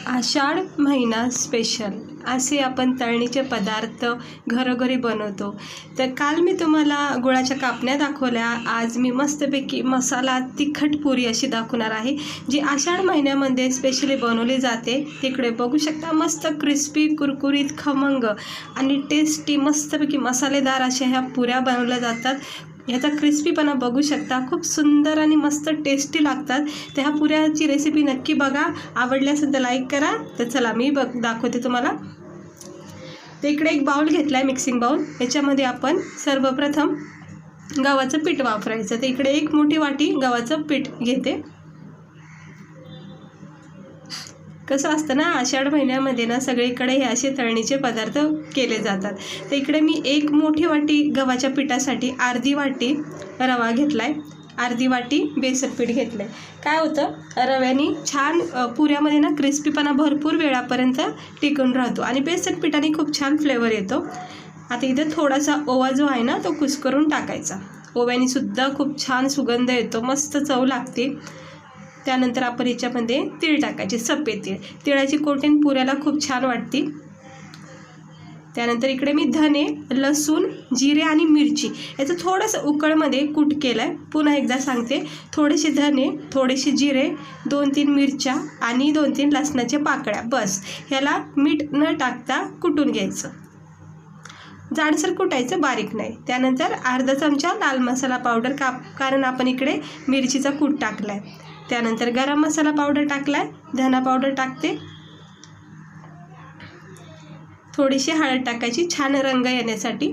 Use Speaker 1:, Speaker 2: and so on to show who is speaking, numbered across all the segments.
Speaker 1: आषाढ महिना स्पेशल असे आपण तळणीचे पदार्थ घरोघरी बनवतो। तर काल मी तुम्हाला गुळाच्या कापण्या दाखवल्या, आज मी मस्तपैकी मसाला तिखट पुरी अशी दाखवणार आहे, जी आषाढ महिन्यामध्ये स्पेशली बनवली जाते। तिकडे बघू शकता मस्त क्रिस्पी कुरकुरीत खमंग आणि टेस्टी मस्तपैकी मसालेदार अशा ह्या पुऱ्या बनवल्या जातात। ह्याचा क्रिस्पीपणा बघू शकता, खूप सुंदर आणि मस्त टेस्टी लागतात। तर ह्या पुऱ्याची रेसिपी नक्की बघा, आवडली असेल तर लाईक करा। तर चला मी दाखवते तुम्हाला। तर इकडे एक बाउल घेतला आहे, मिक्सिंग बाउल। याच्यामध्ये आपण सर्वप्रथम गव्हाचं पीठ वापरायचं। तर इकडे एक मोठी वाटी गव्हाचं पीठ घेते। कसं असतं ना, आषाढ महिन्यामध्ये ना सगळीकडे हे असे तळणीचे पदार्थ केले जातात। तर इकडे मी एक मोठी वाटी गव्हाच्या पिठासाठी अर्धी वाटी रवा घेतला आहे, अर्धी वाटी बेसन पीठ घेतलं आहे। काय होतं, रव्याने छान पुऱ्यामध्ये ना क्रिस्पीपणा भरपूर वेळापर्यंत टिकून राहतो आणि बेसन पिठाने खूप छान फ्लेवर येतो। आता इथे थोडासा ओवा जो आहे ना तो कुस्करून टाकायचा। ओव्याने सुद्धा खूप छान सुगंध येतो, मस्त चव लागते। त्यानंतर आपण याच्यामध्ये तीळ टाकायचे, सफेद तीळ। तिळाची कोटिंग पुऱ्याला खूप छान वाटते। त्यानंतर इकडे मी धने, लसूण, जिरे आणि मिरची याचं थोडंसं उकळमध्ये कूट केलं आहे। पुन्हा एकदा सांगते, थोडेसे धने, थोडेसे जिरे, 2-3 मिरच्या आणि 2-3 लसणाच्या पाकळ्या, बस। ह्याला मीठ न टाकता कुटून घ्यायचं, जाडसर कुटायचं, बारीक नाही। त्यानंतर अर्धा चमचा लाल मसाला पावडर, कारण आपण इकडे मिरचीचा कूट टाकला आहे। त्यानंतर गरम मसाला पावडर टाकलाय, धना पावडर टाकते, थोडीशी हळद टाकायची छान रंग येण्यासाठी।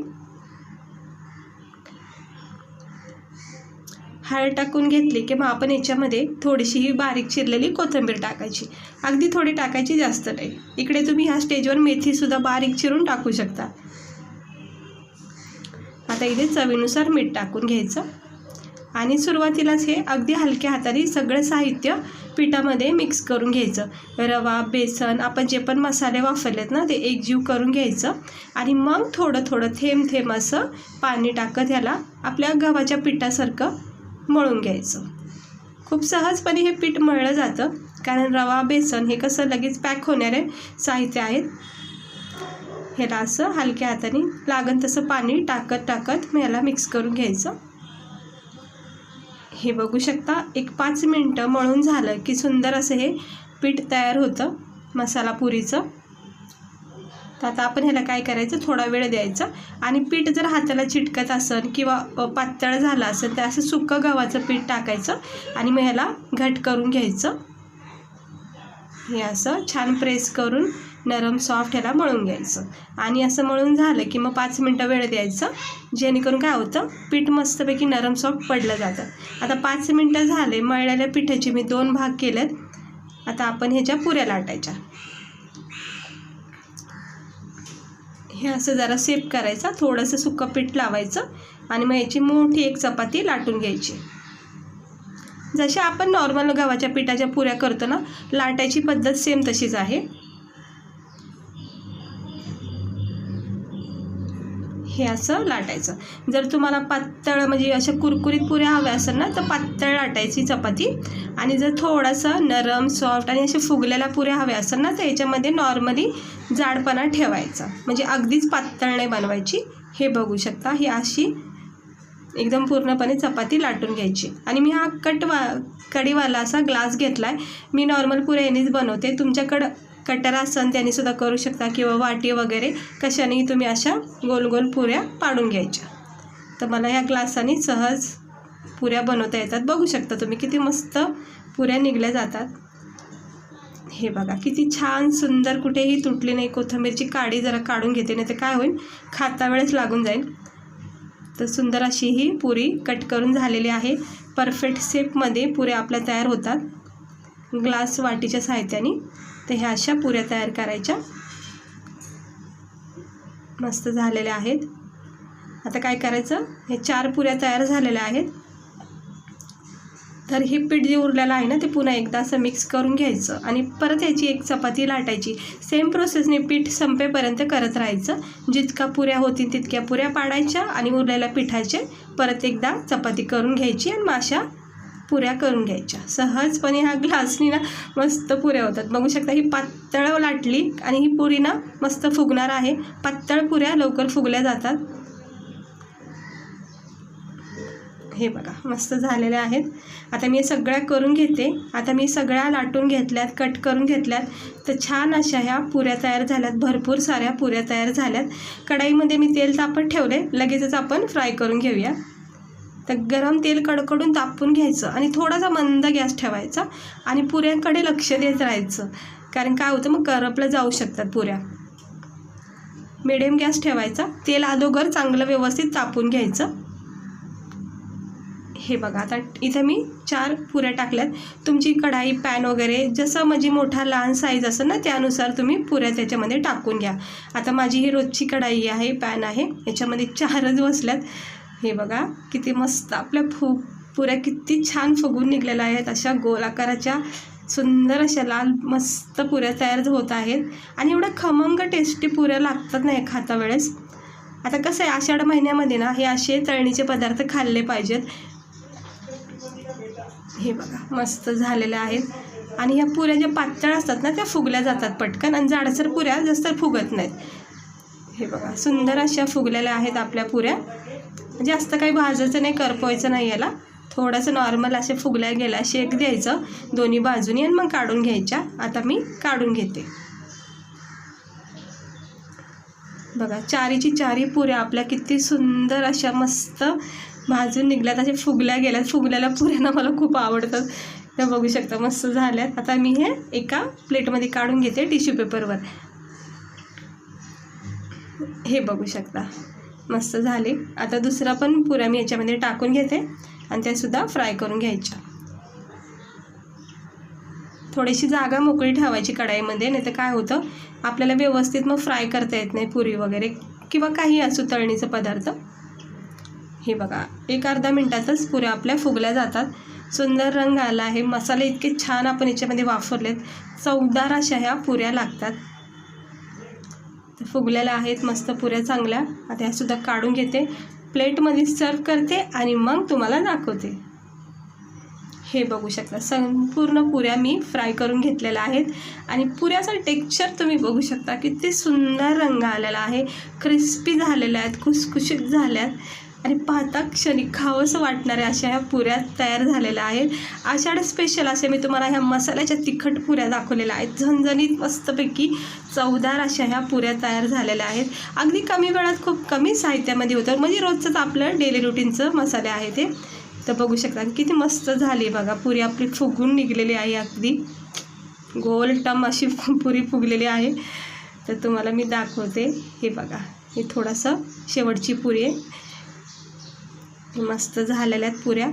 Speaker 1: हळद टाकून घेतली की मग आपण याच्यामध्ये थोडीशी ही बारीक चिरलेली कोथिंबीर टाकायची, अगदी थोडी टाकायची, जास्त नाही। इकडे तुम्ही ह्या स्टेजवर मेथी सुद्धा बारीक चिरून टाकू शकता। आता इथे चवीनुसार मीठ टाकून घ्यायचं आणि सुरुवातीलाच हे अगदी हलक्या हाताने सगळं साहित्य पिठामध्ये मिक्स करून घ्यायचं। रवा, बेसन, आपण जे पण मसाले वापरलेत ना ते एकजीव करून घ्यायचं आणि मग थोडं थोडं थेंब थेंब असं पाणी टाकत ह्याला आपल्या गव्हाच्या पिठासारखं मळून घ्यायचं। खूप सहजपणे हे पीठ मळलं जातं, कारण रवा, बेसन हे कसं लगेच पॅक होणारे साहित्य आहेत। ह्याला असं हलक्या हाताने लागन तसं पाणी टाकत टाकत मी ह्याला मिक्स करून घ्यायचं। हे बघू शकता, एक 5 मिनटं मळून झालं की सुंदर असं हे पीठ तयार होतं मसाला पुरीचं। तर आता आपण ह्याला काय करायचं, थोडा वेळ द्यायचा आणि पीठ जर हाताला चिटकत असेल किंवा पातळ झालं असेल तर असं सुकं गव्हाचं पीठ टाकायचं आणि मग ह्याला घट करून घ्यायचं। हे असं छान प्रेस करून नरम सॉफ्ट ह्याला मळून घ्यायचं आणि असं मळून झालं की मग 5 मिनटं वेळ द्यायचं, जेणेकरून काय होतं, पीठ मस्तपैकी नरम सॉफ्ट पडलं जातं। आता 5 मिनटं झाले, मळलेल्या पिठाचे मी 2 भाग केलेत। आता आपण ह्याच्या पुऱ्या लाटायच्या। हे असं जरा सेप करायचा, थोडंसं सुकं पीठ लावायचं आणि मग याची मोठी एक चपाती लाटून घ्यायची। जशा आपण नॉर्मल गव्हाच्या पिठाच्या पुऱ्या करतो ना, लाटायची पद्धत सेम तशीच आहे। हे असं लाटायचं। जर तुम्हाला पातळ म्हणजे अशा कुरकुरीत पुऱ्या हव्या असेल ना तर पातळ लाटायची चपाती, आणि जर थोडंसं नरम सॉफ्ट आणि अशा फुगलेल्या पुऱ्या हव्या असेल ना तर याच्यामध्ये नॉर्मली जाडपणा ठेवायचा, म्हणजे अगदीच पातळ नाही बनवायची। हे बघू शकता, ही अशी एकदम पूर्णपणे चपाती लाटून घ्यायची। आणि मी हा कढीवाला असा ग्लास घेतला आहे। मी नॉर्मल पुऱ्या यानेच बनवते, तुमच्याकडं कटर असेल त्याने सुद्धा करू शकता किंवा वाटी वगैरे कशानेही तुम्ही अशा गोल गोल पुऱ्या पाडून घ्यायच्या। तर मला ह्या ग्लासाने सहज पुऱ्या बनवता येतात। बघू शकता तुम्ही किती मस्त पुऱ्या निघल्या जातात। हे बघा किती छान सुंदर, कुठेही तुटली नाही। कोथिंबीरची काडी जरा काढून घेते, नाही तर काय होईल, खाता वेळेस लागून जाईल। तर सुंदर अशी ही पुरी कट करून झालेली आहे। परफेक्ट शेपमध्ये पुऱ्या आपल्या तयार होतात ग्लास वाटीच्या साहित्याने। तर ह्या अशा पुऱ्या तयार करायच्या, मस्त झालेल्या आहेत। आता काय करायचं, हे 4 पुऱ्या तयार झालेल्या आहेत। तर हे पीठ जे उरलेलं आहे ना ते पुन्हा एकदा असं मिक्स करून घ्यायचं आणि परत याची एक चपाती लाटायची। सेम प्रोसेसने पीठ संपेपर्यंत करत राहायचं। जितका पुऱ्या होतील तितक्या पुऱ्या पाडायच्या आणि उरलेल्या पिठाचे परत एकदा चपाती करून घ्यायची आणि अशा पुऱ्या करून घ्यायच्या सहजपणे. ह्या ग्लासनी ना मस्त पुऱ्या होतात. बघू शकता ही पातळ लाटली आणि ही पुरी ना मस्त फुगणार आहे. पातळ पुऱ्या लवकर फुगल्या जातात. हे बघा मस्त झालेल्या आहेत. आता मी सगळ्या करून घेते. आता मी सगळ्या लाटून घेतल्यात, कट करून घेतल्यात. तर छान अशा ह्या पुऱ्या तयार झाल्यात. भरपूर साऱ्या पुऱ्या तयार झाल्यात. कढाईमध्ये मी तेल तापत ठेवले. लगेचच आपण फ्राय करून घेऊया. तर गरम तेल कडकडून तापून घ्यायचं आणि थोडासा मंद गॅस ठेवायचा आणि पुऱ्यांकडे लक्ष देत राहायचं. कारण काय होतं मग करपलं जाऊ शकतात पुऱ्या. मिडियम गॅस ठेवायचा. तेल अगोदर चांगलं व्यवस्थित तापून घ्यायचं. हे बघा आता इथं मी 4 पुऱ्या टाकल्यात. तुमची कढाई पॅन वगैरे जसं म्हणजे मोठा लहान साईज असेल ना त्यानुसार तुम्ही पुऱ्या त्याच्यामध्ये टाकून घ्या. आता माझी ही रोजची कढाई आहे, पॅन आहे, याच्यामध्ये 4च बसल्यात. हे बघा किती मस्त आपल्या पुऱ्या किती छान फुगून निघलेल्या आहेत. अशा गोल आकाराच्या सुंदर अशा लाल मस्त पुऱ्या तयार होत आहेत आणि एवढ्या खमंग टेस्टी पुऱ्या लागतात ना खाता वेळेस. आता कसं आहे आषाढ महिन्यामध्ये ना हे असे तळणीचे पदार्थ खाल्ले पाहिजेत. हे बघा मस्त झालेल्या आहेत आणि ह्या पुऱ्या ज्या पातळ असतात ना त्या फुगल्या जातात पटकन आणि जाडसर पुऱ्या जास्त फुगत नाहीत. हे बघा सुंदर अशा फुगलेल्या आहेत आपल्या पुऱ्या. जास्त काही भाजायचं नाही, करपवायचं नाही. याला थोडंसं नॉर्मल असे फुगल्या गेल्या शेक द्यायचं दोन्ही बाजूनी आणि मग काढून घ्यायच्या. आता मी काढून घेते. बघा 4ची 4 पुऱ्या आपल्या किती सुंदर अशा मस्त भाजून निघल्यात. असे फुगल्या गेल्यात. फुगलेल्या पुऱ्यांना मला खूप आवडतात. त्या बघू शकता मस्त झाल्यात. आता मी हे एका प्लेटमध्ये काढून घेते टिश्यू पेपरवर. हे बघू शकता मस्त झाले. आता दुसरा पण पुऱ्या मी याच्यामध्ये टाकून घेते आणि त्यासुद्धा फ्राय करून घ्यायच्या. थोडीशी जागा मोकळी ठेवायची कढाईमध्ये, नाही तर काय होतं आपल्याला व्यवस्थित मग फ्राय करता येत नाही पुरी वगैरे किंवा काही असो तळणीचं पदार्थ. हे बघा 1-अर्धा मिनटातच पुऱ्या आपल्या फुगल्या जातात. सुंदर रंग आला आहे. मसाले इतके छान आपण याच्यामध्ये वापरलेत. चवदार अशा ह्या पुऱ्या लागतात. फुगलेल्या आहेत मस्त पुऱ्या चांगल्या. आता ह्यासुद्धा काढून घेते, प्लेटमध्ये सर्व करते आणि मग तुम्हाला दाखवते. हे बघू शकता संपूर्ण पुऱ्या मी फ्राय करून खाल्लेल्या आहेत आणि पुऱ्याचं टेक्स्चर तुम्ही बघू शकता. किती सुंदर रंग आलेला आहे. क्रिस्पी झालेल्या आहेत, खुसखुशीत झाल्यात आणि पाहता क्षणी खावंसं वाटणाऱ्या अशा ह्या पुऱ्या तयार झालेल्या आहेत. आषाढ स्पेशल असे मी तुम्हाला ह्या मसाल्याच्या तिखट पुऱ्या दाखवलेल्या आहेत. झणझणीत मस्तपैकी चवदार अशा ह्या पुऱ्या तयार झालेल्या आहेत. अगदी कमी वेळात खूप कमी साहित्यामध्ये होतं. म्हणजे रोजचंच आपलं डेली रुटीनचं मसाले आहे ते. तर बघू शकता किती मस्त झाली बघा. पुरी आपली फुगून निघलेली आहे. अगदी गोल टम अशी पुरी फुगलेली आहे. तर तुम्हाला मी दाखवते. हे बघा हे थोडंसं शेवटची पुरी आहे. मस्त झालेल्या आहेत पुऱ्या.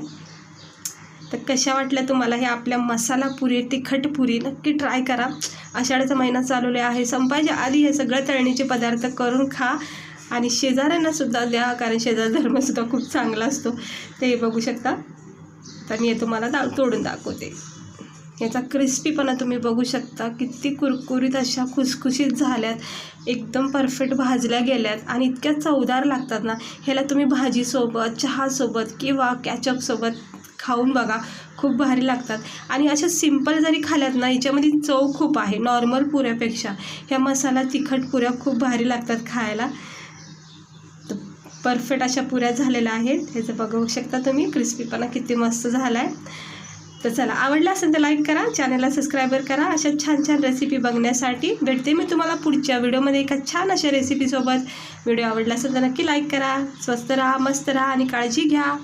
Speaker 1: तर कशा वाटल्या तुम्हाला हे आपल्या मसाला पुरी, तिखट पुरी? नक्की ट्राय करा. आषाढाचा महिना चालवला आहे. संपायच्या आधी हे सगळं तळणीचे पदार्थ करून खा आणि शेजाऱ्यांनासुद्धा द्या, कारण शेजार धर्मसुद्धा खूप चांगला असतो. ते बघू शकता. तर मी हे तुम्हाला तोडून दाखवते. याचा क्रिस्पीपणा तुम्ही बघू शकता. किती कुरकुरीत अशा खुसखुशीत झाल्यात. एकदम परफेक्ट भाजल्या गेल्यात आणि इतक्या चवदार लागतात ना. ह्याला तुम्ही भाजीसोबत, चहासोबत किंवा कॅचअपसोबत खाऊन बघा. खूप भारी लागतात. आणि अशा सिंपल जरी खाल्यात ना याच्यामध्ये चव खूप आहे नॉर्मल पुऱ्यापेक्षा. ह्या मसाला तिखट पुऱ्या खूप भारी लागतात खायला. परफेक्ट अशा पुऱ्या झालेल्या आहेत. ह्याचं बघू शकता तुम्ही क्रिस्पीपणा किती मस्त झाला आहे. तर चला, आवडलं असेल तर लाईक करा, चॅनलला सबस्क्राईबर करा. अशा छान छान रेसिपी बघण्यासाठी भेटते मी तुम्हाला पुढच्या व्हिडिओमध्ये एका छान अशा रेसिपीसोबत. व्हिडिओ आवडला असेल तर नक्की लाईक करा. स्वस्त राहा, मस्त राहा आणि काळजी घ्या.